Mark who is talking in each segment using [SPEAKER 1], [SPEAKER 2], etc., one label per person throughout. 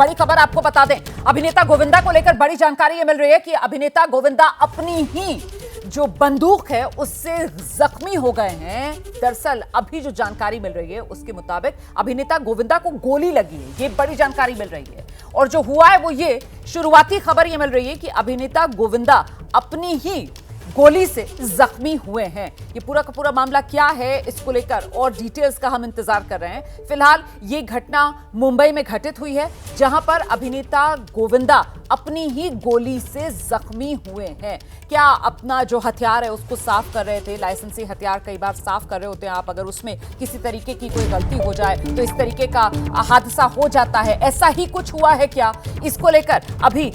[SPEAKER 1] बड़ी खबर आपको बता दें, अभिनेता गोविंदा को लेकर बड़ी जानकारी ये मिल रही है कि अभिनेता गोविंदा अपनी ही जो बंदूक है उससे जख्मी हो गए हैं। दरअसल अभी जो जानकारी मिल रही है उसके मुताबिक अभिनेता गोविंदा को गोली लगी है, ये बड़ी जानकारी मिल रही है। और जो हुआ है वो ये शुरुआती खबर ये मिल रही है कि अभिनेता गोविंदा अपनी ही गोली से जख्मी हुए हैं। ये पूरा का पूरा मामला क्या है इसको लेकर और डिटेल्स का हम इंतजार कर रहे हैं। फिलहाल ये घटना मुंबई में घटित हुई है जहां पर अभिनेता गोविंदा अपनी ही गोली से जख्मी हुए हैं। क्या अपना जो हथियार है उसको साफ कर रहे थे, लाइसेंसी हथियार कई बार साफ कर रहे होते हैं आप, अगर उसमें किसी तरीके की कोई गलती हो जाए तो इस तरीके का हादसा हो जाता है, ऐसा ही कुछ हुआ है क्या, इसको लेकर अभी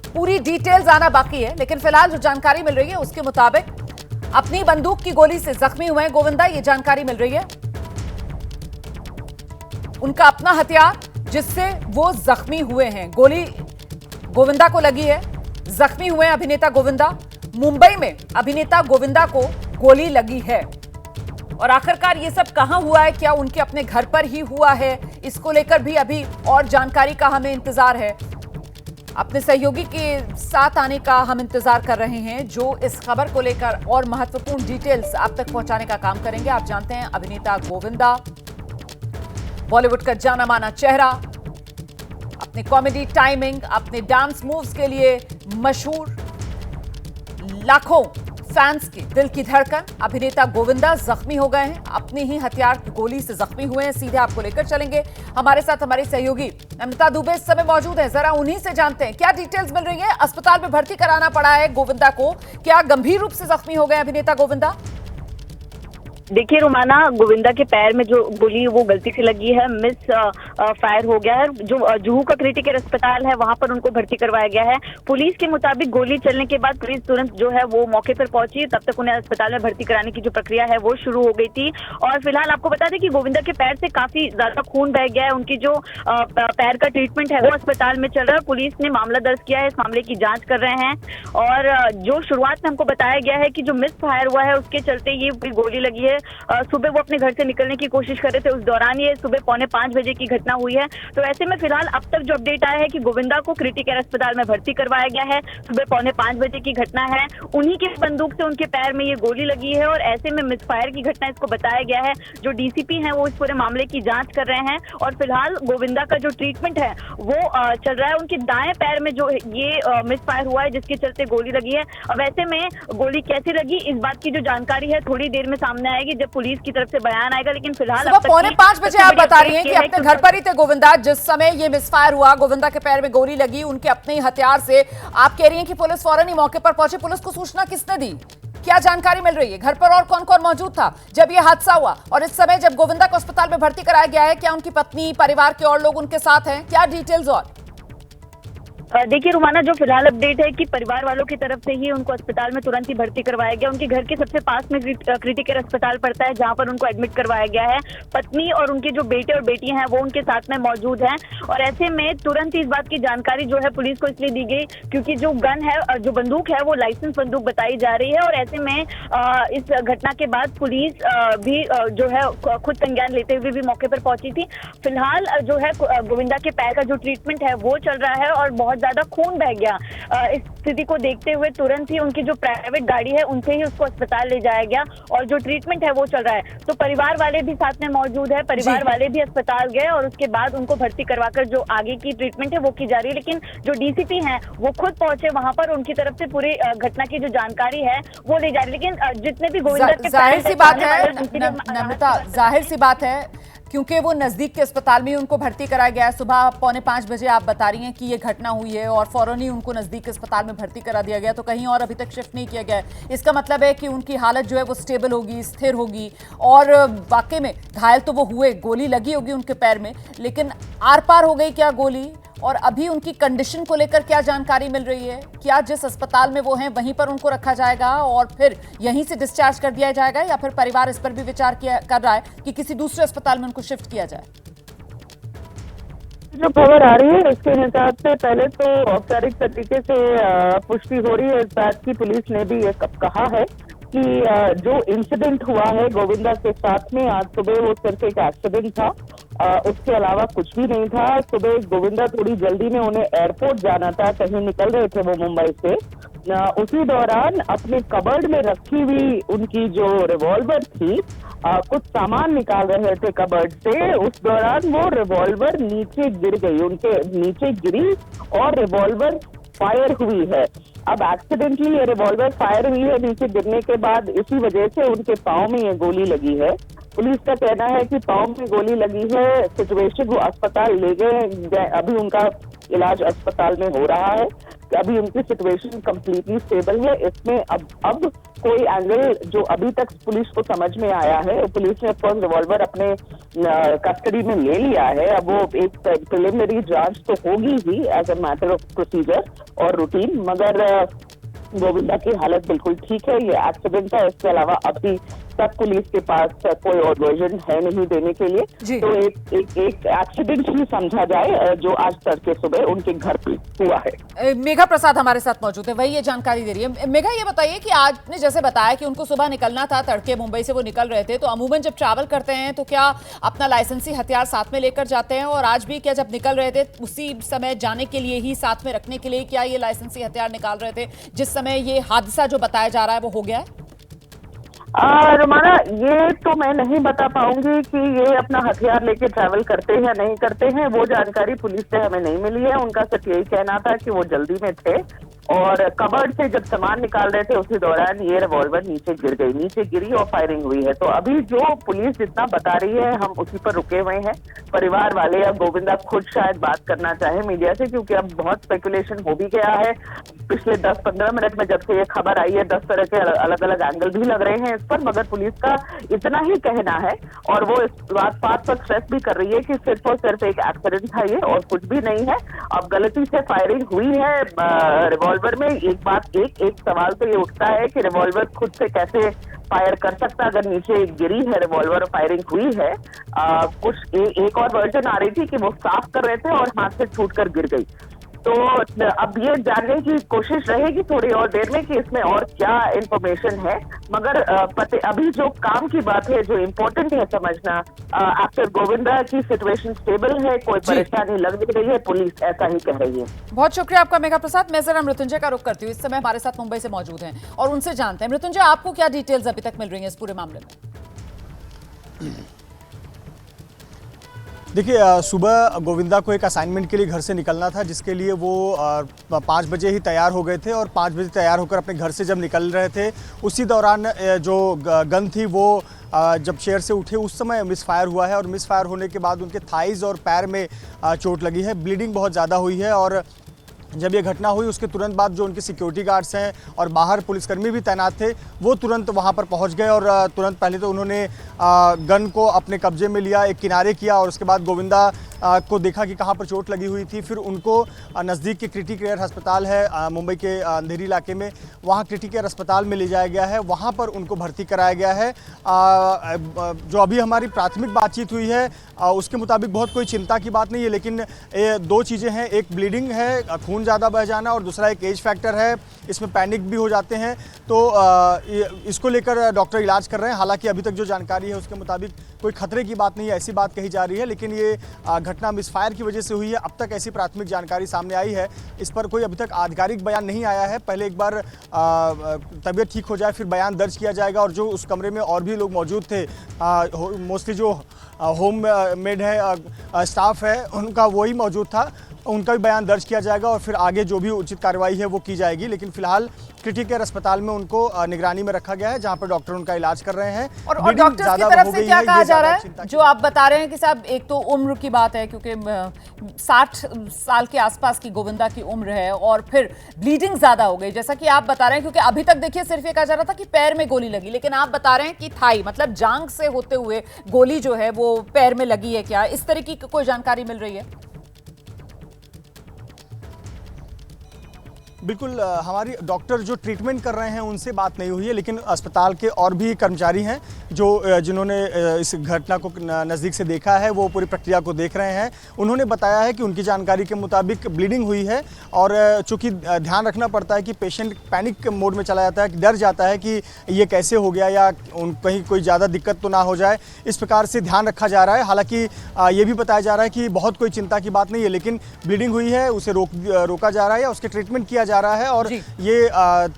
[SPEAKER 1] पूरी डिटेल्स आना बाकी है। लेकिन फिलहाल जो जानकारी मिल रही है उसके मुताबिक अपनी बंदूक की गोली से जख्मी हुए हैं गोविंदा, ये जानकारी मिल रही है। उनका अपना हथियार जिससे वो जख्मी हुए हैं, गोली गोविंदा को लगी है, जख्मी हुए हैं अभिनेता गोविंदा। मुंबई में अभिनेता गोविंदा को गोली लगी है और आखिरकार ये सब कहां हुआ है, क्या उनके अपने घर पर ही हुआ है, इसको लेकर भी अभी और जानकारी का हमें इंतजार है। अपने सहयोगी के साथ आने का हम इंतजार कर रहे हैं जो इस खबर को लेकर और महत्वपूर्ण डिटेल्स आप तक पहुंचाने का काम करेंगे। आप जानते हैं अभिनेता गोविंदा बॉलीवुड का जाना माना चेहरा, अपने कॉमेडी टाइमिंग, अपने डांस मूव्स के लिए मशहूर, लाखों फैंस की दिल की धड़कन। अभिनेता गोविंदा जख्मी हो गए हैं, अपनी ही हथियार की गोली से जख्मी हुए हैं। सीधे आपको लेकर चलेंगे, हमारे साथ हमारे सहयोगी नमिता दुबे इस समय मौजूद है, जरा उन्हीं से जानते हैं क्या डिटेल्स मिल रही है। अस्पताल में भर्ती कराना पड़ा है गोविंदा को, क्या गंभीर रूप से जख्मी हो गए अभिनेता गोविंदा?
[SPEAKER 2] देखिए रुमाना, गोविंदा के पैर में जो गोली वो गलती से लगी है, मिस फायर हो गया है। जो जुहू का क्रिटिकल अस्पताल है वहां पर उनको भर्ती करवाया गया है। पुलिस के मुताबिक गोली चलने के बाद पुलिस तुरंत जो है वो मौके पर पहुंची, तब तक उन्हें अस्पताल में भर्ती कराने की जो प्रक्रिया है वो शुरू हो गई थी। और फिलहाल आपको बता दें कि गोविंदा के पैर से काफी ज्यादा खून बह गया है। उनकी जो पैर का ट्रीटमेंट है वो अस्पताल में चल रहा है। पुलिस ने मामला दर्ज किया है, इस मामले की जाँच कर रहे हैं। और जो शुरुआत में हमको बताया गया है कि जो मिस फायर हुआ है उसके चलते ये गोली लगी है। सुबह वो अपने घर से निकलने की कोशिश कर रहे थे, उस दौरान ये सुबह 4:45 बजे की घटना हुई है। तो ऐसे में फिलहाल अब तक जो अपडेट आया है कि गोविंदा को क्रिटिकल अस्पताल में भर्ती करवाया गया है। सुबह 4:45 बजे की घटना है, उन्हीं की बंदूक से उनके पैर में ये गोली लगी है और ऐसे में मिसफायर की घटना इसको बताया गया है। जो डीसीपी हैं वो इस पूरे मामले की जांच कर रहे हैं और फिलहाल गोविंदा का जो ट्रीटमेंट है वो चल रहा है। उनके दाएं पैर में जो ये मिसफायर हुआ है जिसके चलते गोली लगी है। अब ऐसे में गोली कैसे लगी इस बात की जो जानकारी है थोड़ी देर में सामने आएगी जब पुलिस की तरफ से बयान आएगा। लेकिन फिलहाल
[SPEAKER 1] सुबह 4:45 बजे आप बता रही हैं कि अपने घर पर ही थे गोविंदा जिस समय ये मिसफायर हुआ, गोविंदा के पैर में गोली लगी उनके अपने ही हथियार से। आप कह रही हैं कि पुलिस फौरन ही मौके पर पहुंची, पुलिस को सूचना किसने दी, क्या जानकारी मिल रही है? घर पर और कौन कौन मौजूद था जब ये हादसा हुआ और इस समय जब गोविंदा को अस्पताल में भर्ती कराया गया है, क्या उनकी पत्नी, परिवार के और लोग उनके साथ हैं, क्या डिटेल्स? और
[SPEAKER 2] देखिए रुमाना, जो फिलहाल अपडेट है कि परिवार वालों की तरफ से ही उनको अस्पताल में तुरंत ही भर्ती करवाया गया। उनके घर के सबसे पास में क्रिटिकल अस्पताल पड़ता है जहां पर उनको एडमिट करवाया गया है। पत्नी और उनके जो बेटे और बेटी हैं वो उनके साथ में मौजूद हैं और ऐसे में तुरंत इस बात की जानकारी जो है पुलिस को इसलिए दी गई क्योंकि जो गन है, जो बंदूक है वो लाइसेंस बंदूक बताई जा रही है। और ऐसे में इस घटना के बाद पुलिस भी जो है खुद संज्ञान लेते हुए भी मौके पर पहुंची थी। फिलहाल जो है गोविंदा के पैर का जो ट्रीटमेंट है वो चल रहा है और बहुत ज्यादा खून बह गया। इस स्थिति को देखते हुए तुरंत ही उनकी जो प्राइवेट गाड़ी है उनसे ही उसको अस्पताल ले जाया गया और जो ट्रीटमेंट है वो चल रहा है। तो परिवार वाले भी साथ में मौजूद है, परिवार वाले भी अस्पताल गए और उसके बाद उनको भर्ती करवाकर जो आगे की ट्रीटमेंट है वो की जा रही है। लेकिन जो डीसीपी हैं वो खुद पहुंचे वहां पर, उनकी तरफ से पूरी घटना की जो जानकारी है वो ले जा रही है। लेकिन जितने भी गोविंदा के
[SPEAKER 1] जाहिर सी बात है नमिता, जाहिर सी बात है क्योंकि वो नजदीक के अस्पताल में ही उनको भर्ती कराया गया है। सुबह 4:45 बजे आप बता रही हैं कि ये घटना हुई है और फौरन ही उनको नजदीक के अस्पताल में भर्ती करा दिया गया, तो कहीं और अभी तक शिफ्ट नहीं किया गया है। इसका मतलब है कि उनकी हालत जो है वो स्टेबल होगी, स्थिर होगी। और वाकई में घायल तो वो हुए, गोली लगी होगी उनके पैर में, लेकिन आर पार हो गई क्या गोली? और अभी उनकी कंडीशन को लेकर क्या जानकारी मिल रही है? क्या जिस अस्पताल में वो हैं वहीं पर उनको रखा जाएगा और फिर यहीं से डिस्चार्ज कर दिया जाएगा या फिर परिवार इस पर भी विचार कर रहा है कि किसी दूसरे अस्पताल में उनको शिफ्ट किया जाए?
[SPEAKER 3] जो खबर आ रही है उसके हिसाब से पहले तो औपचारिक तरीके से पुष्टि हो रही है इस बात की। पुलिस ने भी ये कहा है कि जो इंसिडेंट हुआ है गोविंदा के साथ में आज सुबह, वो सिर्फ एक एक्सीडेंट था, उसके अलावा कुछ भी नहीं था। सुबह गोविंदा थोड़ी जल्दी में, उन्हें एयरपोर्ट जाना था, कहीं निकल रहे थे वो मुंबई से। उसी दौरान अपने कबर्ड में रखी हुई उनकी जो रिवॉल्वर थी, कुछ सामान निकाल रहे थे कबर्ड से, उस दौरान वो रिवॉल्वर नीचे गिर गई, उनके नीचे गिरी और रिवॉल्वर फायर हुई है। अब एक्सीडेंटली ये रिवॉल्वर फायर हुई है नीचे गिरने के बाद, इसी वजह से उनके पाँव में ये गोली लगी है। पुलिस का कहना है कि पाँव में गोली लगी है, सिचुएशन, वो अस्पताल ले गए, अभी उनका इलाज अस्पताल में हो रहा है, अभी उनकी सिचुएशन कंप्लीटली स्टेबल है। इसमें अब कोई एंगल जो अभी तक पुलिस को समझ में आया है, पुलिस ने ऑफकोर्स रिवॉल्वर अपने कस्टडी में ले लिया है। अब वो एक प्रिलिमिनरी जांच तो होगी ही as a matter of procedure और रूटीन, मगर गोविंदा की हालत बिल्कुल ठीक है। ये एक्सीडेंट था, इसके अलावा अभी तक पुलिस के पास कोई और वर्जन है नहीं देने के लिए, तो एक एक्सीडेंट ही समझा जाए जो आज तड़के सुबह उनके घर पे हुआ है।
[SPEAKER 1] मेघा प्रसाद हमारे साथ मौजूद है, वही ये जानकारी दे रही है। मेघा, ये बताइए कि आपने जैसे बताया कि उनको सुबह निकलना था, तड़के मुंबई से वो निकल रहे थे, तो अमूमन जब ट्रैवल करते हैं तो क्या अपना लाइसेंसी हथियार साथ में लेकर जाते हैं? और आज भी क्या जब निकल रहे थे उसी समय जाने के लिए ही, साथ में रखने के लिए क्या ये लाइसेंसी हथियार निकाल रहे थे जिस समय ये हादसा जो बताया जा रहा है वो हो गया है?
[SPEAKER 3] रोमाना, ये तो मैं नहीं बता पाऊंगी कि ये अपना हथियार लेके ट्रैवल करते हैं या नहीं करते हैं, वो जानकारी पुलिस से हमें नहीं मिली है। उनका सिर्फ यही कहना था कि वो जल्दी में थे और कबर्ड से जब सामान निकाल रहे थे उसी दौरान ये रिवॉल्वर नीचे गिर गई, नीचे गिरी और फायरिंग हुई है। तो अभी जो पुलिस जितना बता रही है हम उसी पर रुके हुए हैं। परिवार वाले या गोविंदा खुद शायद बात करना चाहे मीडिया से, क्योंकि अब बहुत स्पेकुलेशन हो भी गया है। पिछले 10-15 मिनट में जब से ये खबर आई है 10 तरह के अलग अलग एंगल भी लग रहे हैं इस पर, मगर पुलिस का इतना ही कहना है और वो इस बात पर स्ट्रेस भी कर रही है कि सिर्फ और सिर्फ एक एक्सीडेंट था ये और कुछ भी नहीं है। अब गलती से फायरिंग हुई है रिवॉल्वर में। एक सवाल तो ये उठता है कि रिवॉल्वर खुद से कैसे फायर कर सकता अगर नीचे गिरी है रिवॉल्वर, फायरिंग हुई है। एक और वर्जन आ रही थी कि वो साफ कर रहे थे और हाथ से छूटकर गिर गई। तो अब ये जानने की कोशिश रहेगी थोड़ी और देर में कि इसमें और क्या इंफॉर्मेशन है, मगर अभी जो काम की बात है, जो इम्पोर्टेंट है समझना, आफ्टर गोविंदा की सिचुएशन स्टेबल है, कोई परेशानी लग नहीं रही है, पुलिस ऐसा ही कह रही है।
[SPEAKER 1] बहुत शुक्रिया आपका मेघा प्रसाद। मैं जरा मृत्युंजय का रुख करती हूँ, इस समय हमारे साथ मुंबई से मौजूद हैं और उनसे जानते हैं। मृत्युंजय, आपको क्या डिटेल्स अभी तक मिल रही हैं इस पूरे मामले में?
[SPEAKER 4] देखिए, सुबह गोविंदा को एक असाइनमेंट के लिए घर से निकलना था, जिसके लिए वो 5 बजे ही तैयार हो गए थे और 5 बजे तैयार होकर अपने घर से जब निकल रहे थे उसी दौरान जो गन थी वो जब चेयर से उठे उस समय मिस फायर हुआ है और मिस फायर होने के बाद उनके थाइज और पैर में चोट लगी है। ब्लीडिंग बहुत ज़्यादा हुई है और जब ये घटना हुई उसके तुरंत बाद जो उनके सिक्योरिटी गार्ड्स हैं और बाहर पुलिसकर्मी भी तैनात थे वो तुरंत वहाँ पर पहुँच गए और तुरंत पहले तो उन्होंने गन को अपने कब्जे में लिया, एक किनारे किया और उसके बाद गोविंदा को देखा कि कहाँ पर चोट लगी हुई थी। फिर उनको नज़दीक के क्रिटिकल केयर अस्पताल है मुंबई के अंधेरी इलाके में, वहाँ क्रिटिकल केयर अस्पताल में ले जाया गया है, वहाँ पर उनको भर्ती कराया गया है। जो अभी हमारी प्राथमिक बातचीत हुई है उसके मुताबिक बहुत कोई चिंता की बात नहीं है, लेकिन 2 चीज़ें हैं, एक ब्लीडिंग है, खून ज़्यादा बह जाना, और दूसरा एक एज फैक्टर है, इसमें पैनिक भी हो जाते हैं। तो इसको लेकर डॉक्टर इलाज कर रहे हैं। हालांकि अभी तक जो जानकारी है उसके मुताबिक कोई खतरे की बात नहीं है, ऐसी बात कही जा रही है, लेकिन ये घटना मिसफायर की वजह से हुई है। अब तक ऐसी प्राथमिक जानकारी सामने आई है, इस पर कोई अभी तक आधिकारिक बयान नहीं आया है। पहले एक बार तबीयत ठीक हो जाए फिर बयान दर्ज किया जाएगा और जो उस कमरे में और भी लोग मौजूद थे, मोस्टली जो होम मेड है, स्टाफ है, उनका वही मौजूद था, उनका भी बयान दर्ज किया जाएगा और फिर आगे जो भी उचित कार्रवाई है वो की जाएगी। लेकिन फिलहाल क्रिटिकल केयर अस्पताल में उनको निगरानी में रखा गया है, जहां पर डॉक्टर उनका इलाज कर रहे हैं।
[SPEAKER 1] और डॉक्टर्स की तरफ से क्या कहा जा रहा है? जो आप बता रहे हैं कि साहब एक तो उम्र की बात है, क्योंकि 60 साल के आसपास की गोविंदा की उम्र है और फिर ब्लीडिंग ज्यादा हो गई, जैसा कि आप बता रहे हैं, क्योंकि अभी तक देखिए सिर्फ ये कहा जा रहा था कि पैर में गोली लगी, लेकिन आप बता रहे हैं कि थाई मतलब जांग से होते हुए गोली जो है वो पैर में लगी है। क्या इस तरह की कोई जानकारी मिल रही है?
[SPEAKER 4] बिल्कुल, हमारी डॉक्टर जो ट्रीटमेंट कर रहे हैं उनसे बात नहीं हुई है, लेकिन अस्पताल के और भी कर्मचारी हैं जिन्होंने इस घटना को नज़दीक से देखा है वो पूरी प्रक्रिया को देख रहे हैं। उन्होंने बताया है कि उनकी जानकारी के मुताबिक ब्लीडिंग हुई है और चूँकि ध्यान रखना पड़ता है कि पेशेंट पैनिक मोड में चला जाता है, डर जाता है कि ये कैसे हो गया या कहीं कोई ज़्यादा दिक्कत तो ना हो जाए, इस प्रकार से ध्यान रखा जा रहा है। हालांकि ये भी बताया जा रहा है कि बहुत कोई चिंता की बात नहीं है, लेकिन ब्लीडिंग हुई है उसे रोका जा रहा है या उसके ट्रीटमेंट किया जा रहा है और ये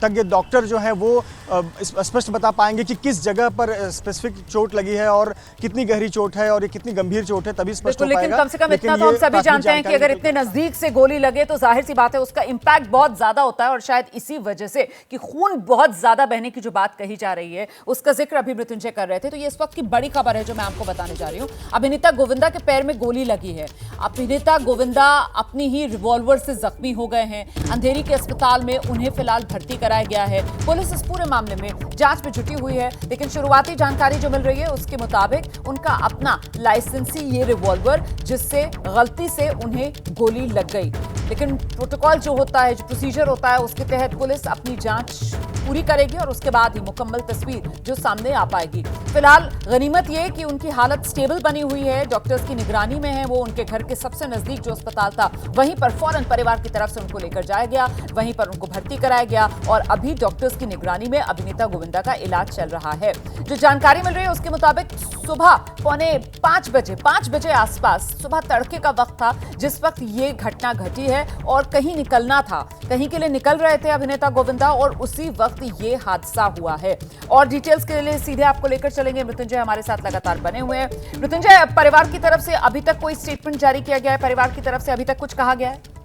[SPEAKER 4] तज्ञ डॉक्टर जो हैं वो स्पष्ट बता पाएंगे कि किस जगह पर स्पेसिफिक चोट लगी है और कितनी गहरी चोट है और ये कितनी गंभीर चोट है, तभी स्पष्ट हो पाएगा।
[SPEAKER 1] लेकिन कम से कम इतना तो हम सभी जानते हैं कि अगर इतने नजदीक से गोली लगे तो जाहिर सी बात है उसका इंपैक्ट बहुत ज्यादा होता है और शायद इसी वजह से कि खून बहुत ज्यादा बहने की जो बात कही जा रही है उसका जिक्र अभी मृत्युंजय कर रहे थे। तो ये इस वक्त की बड़ी खबर है जो मैं आपको बताने जा रही हूं। अभिनेता गोविंदा के पैर में गोली लगी है। अभिनेता गोविंदा अपनी ही रिवॉल्वर से जख्मी हो गए हैं। अंधेरी के अस्पताल में उन्हें फिलहाल भर्ती कराया गया है। पुलिस इस पूरे मामले में जांच में जुटी हुई है, लेकिन शुरुआती जानकारी जो मिल रही है उसके मुताबिक उनका अपना लाइसेंसी ये रिवॉल्वर जिससे गलती से उन्हें गोली लग गई। लेकिन प्रोटोकॉल जो होता है, जो प्रोसीजर होता है, उसके तहत पुलिस अपनी जांच पूरी करेगी और उसके बाद ही मुकम्मल तस्वीर जो सामने आ पाएगी। फिलहाल गनीमत ये कि उनकी हालत स्टेबल बनी हुई है, डॉक्टर्स की निगरानी में है। वो उनके घर के सबसे नजदीक जो अस्पताल था वहीं पर फौरन परिवार की तरफ से उनको लेकर जाया गया, वहीं पर उनको भर्ती कराया गया और अभी डॉक्टर्स की निगरानी में अभिनेता गोविंदा का इलाज चल रहा है। जो जानकारी मिल रही है उसके मुताबिक सुबह 5 बजे आसपास सुबह तड़के का वक्त था जिस वक्त ये घटना घटी है और कहीं निकलना था, कहीं के लिए निकल रहे थे अभिनेता गोविंदा और उसी वक्त ये हादसा हुआ है। और डिटेल्स के लिए सीधे आपको लेकर चलेंगे मृत्युंजय हमारे साथ लगातार बने हुए हैं। मृत्युंजय, परिवार की तरफ से अभी तक कोई स्टेटमेंट जारी किया गया है? परिवार की तरफ से अभी तक कुछ कहा गया है?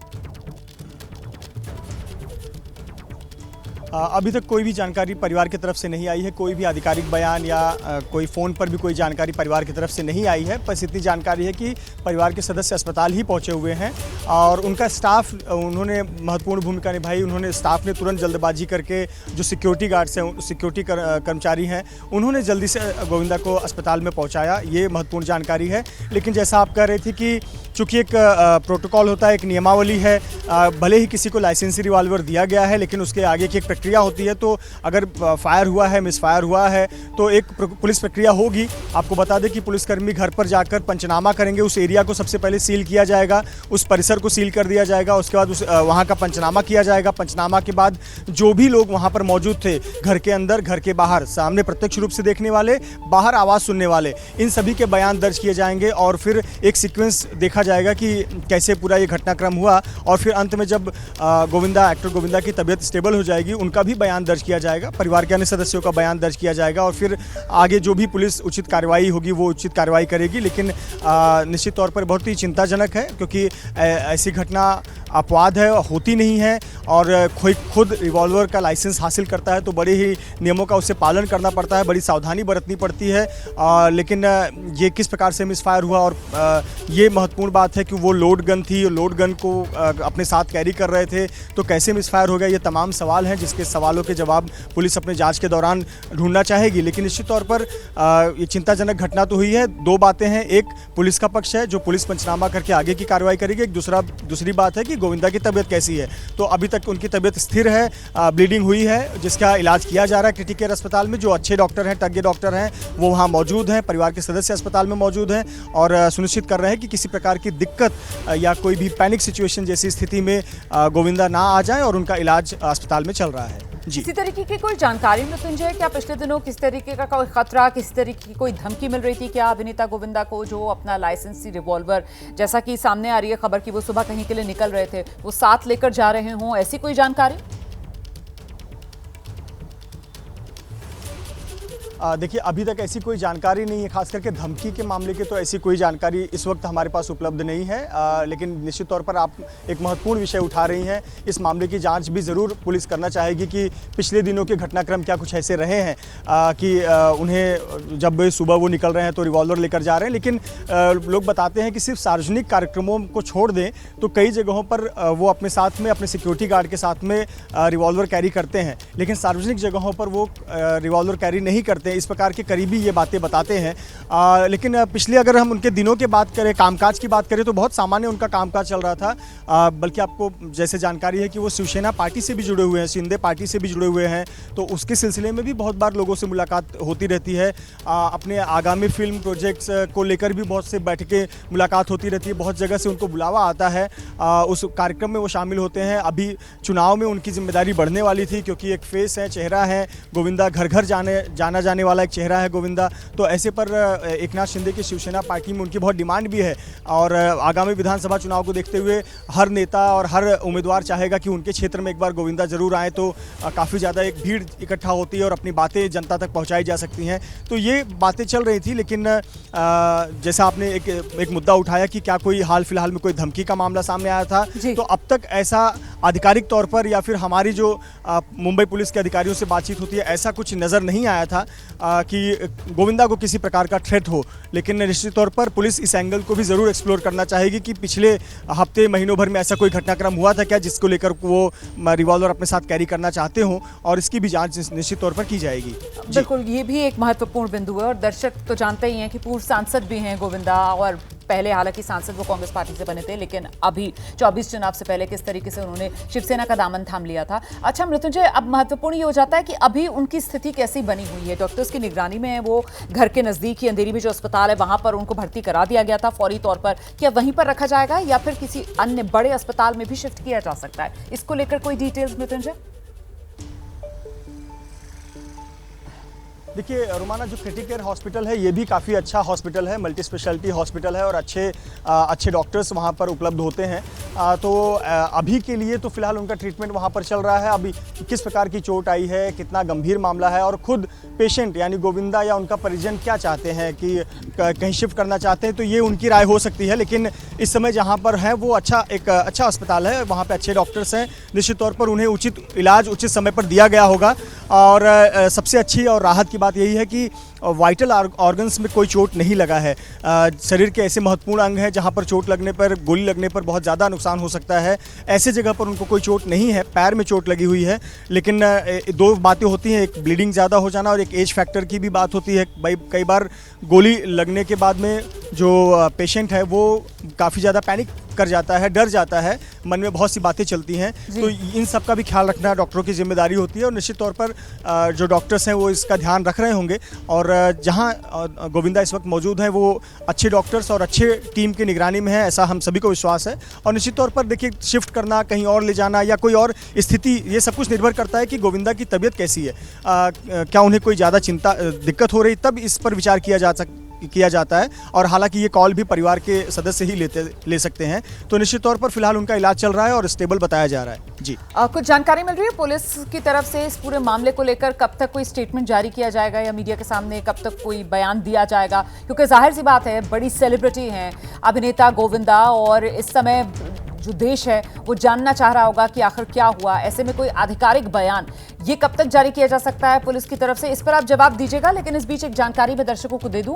[SPEAKER 4] अभी तक कोई भी जानकारी परिवार की तरफ से नहीं आई है, कोई भी आधिकारिक बयान या कोई फ़ोन पर भी कोई जानकारी परिवार की तरफ से नहीं आई है। बस इतनी जानकारी है कि परिवार के सदस्य अस्पताल ही पहुंचे हुए हैं और उनका स्टाफ, उन्होंने महत्वपूर्ण भूमिका निभाई। उन्होंने स्टाफ ने तुरंत जल्दबाजी करके जो सिक्योरिटी गार्ड्स हैं, सिक्योरिटी कर्मचारी हैं, उन्होंने जल्दी से गोविंदा को अस्पताल में पहुँचाया, ये महत्वपूर्ण जानकारी है। लेकिन जैसा आप कह रहे थे कि चूँकि एक प्रोटोकॉल होता है, एक नियमावली है, भले ही किसी को लाइसेंसी रिवॉल्वर दिया गया है लेकिन उसके आगे की एक प्रक्रिया होती है। तो अगर फायर हुआ है, मिसफायर हुआ है तो एक पुलिस प्रक्रिया होगी। आपको बता दें कि पुलिसकर्मी घर पर जाकर पंचनामा करेंगे, उस एरिया को सबसे पहले सील किया जाएगा, उस परिसर को सील कर दिया जाएगा, उसके बाद वहाँ का पंचनामा किया जाएगा। पंचनामा के बाद जो भी लोग वहाँ पर मौजूद थे, घर के अंदर, घर के बाहर, सामने प्रत्यक्ष रूप से देखने वाले, बाहर आवाज़ सुनने वाले, इन सभी के बयान दर्ज किए जाएंगे और फिर एक सीक्वेंस देखा जाएगा कि कैसे पूरा ये घटनाक्रम हुआ और फिर अंत में जब एक्टर गोविंदा की तबीयत स्टेबल हो जाएगी उनका भी बयान दर्ज किया जाएगा, परिवार के अन्य सदस्यों का बयान दर्ज किया जाएगा और फिर आगे जो भी पुलिस उचित कार्रवाई होगी वो उचित कार्रवाई करेगी। लेकिन निश्चित तौर पर बहुत ही चिंताजनक है क्योंकि ऐसी घटना अपवाद है, होती नहीं है और कोई खुद रिवॉल्वर का लाइसेंस हासिल करता है तो बड़े ही नियमों का उससे पालन करना पड़ता है, बड़ी सावधानी बरतनी पड़ती है। लेकिन ये किस प्रकार से मिसफायर हुआ और ये महत्वपूर्ण बात है कि वो लोड गन थी, लोड गन को अपने साथ कैरी कर रहे थे तो कैसे मिसफायर हो गया, ये तमाम सवाल हैं जिसके सवालों के जवाब पुलिस अपने जांच के दौरान ढूंढना चाहेगी। लेकिन निश्चित तौर पर ये चिंताजनक घटना तो हुई है। दो बातें हैं, एक पुलिस का पक्ष है जो पुलिस पंचनामा करके आगे की कार्रवाई करेगी, एक दूसरी बात है कि गोविंदा की तबीयत कैसी है। तो अभी तक उनकी तबीयत स्थिर है, ब्लीडिंग हुई है जिसका इलाज किया जा रहा है क्रिटिकल केयर अस्पताल में। जो अच्छे डॉक्टर हैं, तज्ञ डॉक्टर हैं, वो वहाँ मौजूद हैं, परिवार के सदस्य अस्पताल में मौजूद हैं और सुनिश्चित कर रहे हैं कि किसी प्रकार की दिक्कत या कोई भी पैनिक सिचुएशन जैसी स्थिति में गोविंदा ना आ जाए और उनका इलाज अस्पताल में चल रहा है। जी,
[SPEAKER 1] इसी तरीके की कोई जानकारी मृत्युंजय, क्या पिछले दिनों किस तरीके का कोई खतरा, किस तरीके की कोई धमकी मिल रही थी क्या अभिनेता गोविंदा को, जो अपना लाइसेंसी रिवॉल्वर, जैसा कि सामने आ रही है खबर कि वो सुबह कहीं के लिए निकल रहे थे, वो साथ लेकर जा रहे हों, ऐसी कोई जानकारी?
[SPEAKER 4] देखिए, अभी तक ऐसी कोई जानकारी नहीं है, खास करके धमकी के मामले की तो ऐसी कोई जानकारी इस वक्त हमारे पास उपलब्ध नहीं है। लेकिन निश्चित तौर पर आप एक महत्वपूर्ण विषय उठा रही हैं। इस मामले की जांच भी ज़रूर पुलिस करना चाहेगी कि पिछले दिनों के घटनाक्रम क्या कुछ ऐसे रहे हैं कि उन्हें जब सुबह वो निकल रहे हैं तो रिवॉल्वर लेकर जा रहे हैं। लेकिन लोग बताते हैं कि सिर्फ सार्वजनिक कार्यक्रमों को छोड़ दें तो कई जगहों पर वो अपने साथ में, अपने सिक्योरिटी गार्ड के साथ में रिवॉल्वर कैरी करते हैं, लेकिन सार्वजनिक जगहों पर वो रिवॉल्वर कैरी नहीं करते करते हैं, इस प्रकार के करीबी ये बातें बताते हैं। लेकिन पिछले अगर हम उनके दिनों की बात करें, कामकाज की बात करें तो बहुत सामान्य उनका कामकाज चल रहा था। बल्कि आपको जैसे जानकारी है कि वो शिवसेना पार्टी से भी जुड़े हुए हैं, शिंदे पार्टी से भी जुड़े हुए हैं, तो उसके सिलसिले में भी बहुत बार लोगों से मुलाकात होती रहती है। अपने आगामी फिल्म प्रोजेक्ट्स को लेकर भी बहुत से बैठकें मुलाकात होती रहती है, बहुत जगह से उनको बुलावा आता है, उस कार्यक्रम में वो शामिल होते हैं। अभी चुनाव में उनकी जिम्मेदारी बढ़ने वाली थी क्योंकि एक फेस है, चेहरा है गोविंदा, घर घर जाना जाने वाला एक चेहरा है गोविंदा। तो ऐसे पर एकनाथ शिंदे की शिवसेना पार्टी में उनकी बहुत डिमांड भी है और आगामी विधानसभा चुनाव को देखते हुए हर नेता और हर उम्मीदवार चाहेगा कि उनके क्षेत्र में एक बार गोविंदा जरूर आए, तो काफ़ी ज़्यादा एक भीड़ इकट्ठा होती है और अपनी बातें जनता तक पहुंचाई जा सकती हैं। तो ये बातें चल रही थी, लेकिन जैसा आपने एक मुद्दा उठाया कि क्या कोई हाल फिलहाल में कोई धमकी का मामला सामने आया था, तो अब तक ऐसा आधिकारिक तौर पर या फिर हमारी जो मुंबई पुलिस के अधिकारियों से बातचीत होती है ऐसा कुछ नज़र नहीं आया था कि गोविंदा को किसी प्रकार का थ्रेट हो। लेकिन निश्चित तौर पर पुलिस इस एंगल को भी ज़रूर एक्सप्लोर करना चाहेगी कि पिछले हफ्ते महीनों भर में ऐसा कोई घटनाक्रम हुआ था क्या जिसको लेकर वो रिवॉल्वर अपने साथ कैरी करना चाहते हों, और इसकी भी जांच निश्चित तौर पर की जाएगी।
[SPEAKER 1] बिल्कुल, ये भी एक महत्वपूर्ण बिंदु है और दर्शक तो जानते ही हैं कि पूर्व सांसद भी हैं गोविंदा, और पहले हालांकि सांसद वो कांग्रेस पार्टी से बने थे, लेकिन अभी 24 चुनाव से पहले किस तरीके से उन्होंने शिवसेना का दामन थाम लिया था। अच्छा मृत्युंजय, अब महत्वपूर्ण ये हो जाता है कि अभी उनकी स्थिति कैसी बनी हुई है? डॉक्टर्स की निगरानी में है, वो घर के नजदीक ही अंधेरी में जो अस्पताल है वहां पर उनको भर्ती करा दिया गया था फौरी तौर पर। क्या वहीं पर रखा जाएगा या फिर किसी अन्य बड़े अस्पताल में भी शिफ्ट किया जा सकता है? इसको लेकर कोई डिटेल्स मृत्युंजय?
[SPEAKER 4] देखिए रोमाना, जो क्रिटिकेयर हॉस्पिटल है ये भी काफ़ी अच्छा हॉस्पिटल है, मल्टी स्पेशलिटी हॉस्पिटल है और अच्छे डॉक्टर्स वहाँ पर उपलब्ध होते हैं। तो अभी के लिए तो फिलहाल उनका ट्रीटमेंट वहाँ पर चल रहा है। अभी किस प्रकार की चोट आई है, कितना गंभीर मामला है और खुद पेशेंट यानी गोविंदा या उनका परिजन क्या चाहते हैं कि कहीं शिफ्ट करना चाहते हैं, तो ये उनकी राय हो सकती है। लेकिन इस समय जहाँ पर है वो एक अच्छा अस्पताल है, वहाँ पर अच्छे डॉक्टर्स हैं, निश्चित तौर पर उन्हें उचित इलाज उचित समय पर दिया गया होगा। और सबसे अच्छी और राहत की बात यही है कि वाइटल ऑर्गन्स में कोई चोट नहीं लगा है। शरीर के ऐसे महत्वपूर्ण अंग हैं जहां पर चोट लगने पर, गोली लगने पर बहुत ज़्यादा नुकसान हो सकता है, ऐसे जगह पर उनको कोई चोट नहीं है। पैर में चोट लगी हुई है, लेकिन दो बातें होती हैं, एक ब्लीडिंग ज़्यादा हो जाना और एक एज फैक्टर की भी बात होती है। भाई कई बार गोली लगने के बाद में जो पेशेंट है वो काफ़ी ज़्यादा पैनिक कर जाता है, डर जाता है, मन में बहुत सी बातें चलती हैं। तो इन सब का भी ख्याल रखना डॉक्टरों की जिम्मेदारी होती है और निश्चित तौर पर जो डॉक्टर्स हैं वो इसका ध्यान रख रहे होंगे। और जहां गोविंदा इस वक्त मौजूद हैं वो अच्छे डॉक्टर्स और अच्छे टीम की निगरानी में है, ऐसा हम सभी को विश्वास है। और निश्चित तौर पर देखिए, शिफ्ट करना, कहीं और ले जाना या कोई और स्थिति, ये सब कुछ निर्भर करता है कि गोविंदा की तबीयत कैसी है। क्या उन्हें कोई ज़्यादा दिक्कत हो रही, तब इस पर विचार किया जाता है। और हालांकि ये कॉल भी परिवार के सदस्य ही ले सकते हैं। तो निश्चित तौर पर फिलहाल उनका इलाज चल रहा है और स्टेबल बताया जा रहा है। जी,
[SPEAKER 1] कुछ जानकारी मिल रही है पुलिस की तरफ से इस पूरे मामले को लेकर? कब तक कोई स्टेटमेंट जारी किया जाएगा या मीडिया के सामने कब तक कोई बयान दिया जाएगा? क्योंकि जाहिर सी बात है, बड़ी सेलिब्रिटी हैं अभिनेता गोविंदा, और इस समय जो देश है वो जानना चाह रहा होगा कि आखिर क्या हुआ। ऐसे में कोई आधिकारिक बयान ये कब तक जारी किया जा सकता है पुलिस की तरफ से, इस पर आप जवाब दीजिएगा। लेकिन इस बीच एक जानकारी मैं दर्शकों को दे दूं,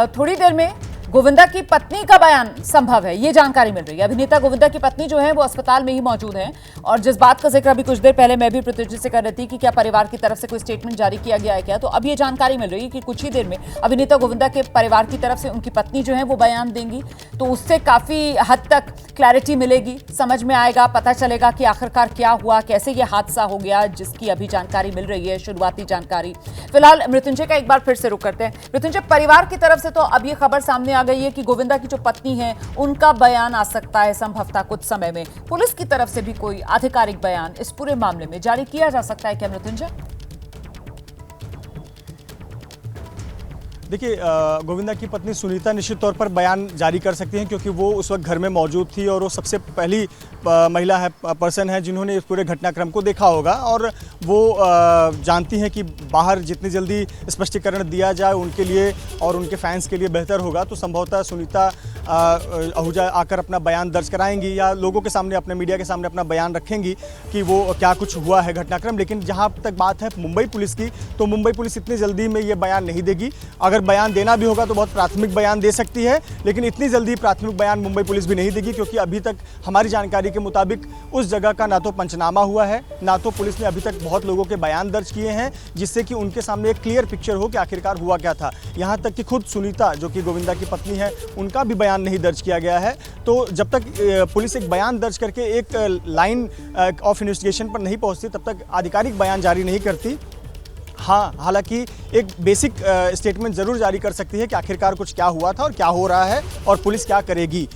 [SPEAKER 1] थोड़ी देर में गोविंदा की पत्नी का बयान संभव है, ये जानकारी मिल रही है। अभिनेता गोविंदा की पत्नी जो है वो अस्पताल में ही मौजूद है, और जिस बात का जिक्र अभी कुछ देर पहले मैं भी प्रतिनिधि से कर रही थी कि क्या परिवार की तरफ से कोई स्टेटमेंट जारी किया गया है क्या, तो अब ये जानकारी मिल रही है कि कुछ ही देर में अभिनेता गोविंदा के परिवार की तरफ से उनकी पत्नी जो है वो बयान देंगी। तो उससे काफी हद तक क्लैरिटी मिलेगी, समझ में आएगा, पता चलेगा कि आखिरकार क्या हुआ, कैसे ये हादसा हो गया, जिसकी अभी जानकारी मिल रही है, शुरुआती जानकारी। फिलहाल मृत्युंजय का एक बार फिर से रुख करते हैं। मृत्युंजय, परिवार की तरफ से तो अब ये खबर सामने आ गई है कि गोविंदा की जो पत्नी है उनका बयान आ सकता है संभवतः कुछ समय में। पुलिस की तरफ से भी कोई आधिकारिक बयान इस पूरे मामले में जारी किया जा सकता है क्या मृत्युंजय?
[SPEAKER 4] देखिए, गोविंदा की पत्नी सुनीता निश्चित तौर पर बयान जारी कर सकती हैं क्योंकि वो उस वक्त घर में मौजूद थी और वो सबसे पहली महिला है, पर्सन है जिन्होंने इस पूरे घटनाक्रम को देखा होगा। और वो जानती हैं कि बाहर जितनी जल्दी स्पष्टीकरण दिया जाए उनके लिए और उनके फैंस के लिए बेहतर होगा। तो संभवतः सुनीता आहूजा आकर अपना बयान दर्ज कराएंगी या लोगों के सामने, अपने मीडिया के सामने अपना बयान रखेंगी कि वो क्या कुछ हुआ है घटनाक्रम। लेकिन जहाँ तक बात है मुंबई पुलिस की, तो मुंबई पुलिस इतनी जल्दी में ये बयान नहीं देगी। अगर अगर बयान देना भी होगा तो बहुत प्राथमिक बयान दे सकती है, लेकिन इतनी जल्दी प्राथमिक बयान मुंबई पुलिस भी नहीं देगी, क्योंकि अभी तक हमारी जानकारी के मुताबिक उस जगह का ना तो पंचनामा हुआ है, ना तो पुलिस ने अभी तक बहुत लोगों के बयान दर्ज किए हैं, जिससे कि उनके सामने एक क्लियर पिक्चर हो कि आखिरकार हुआ क्या था। यहाँ तक कि खुद सुनीता, जो कि गोविंदा की पत्नी है, उनका भी बयान नहीं दर्ज किया गया है। तो जब तक पुलिस एक बयान दर्ज करके एक लाइन ऑफ इन्वेस्टिगेशन पर नहीं पहुँचती, तब तक आधिकारिक बयान जारी नहीं करती। हाँ, हालांकि एक बेसिक स्टेटमेंट ज़रूर जारी कर सकती है कि आखिरकार कुछ क्या हुआ था और क्या हो रहा है और पुलिस क्या करेगी।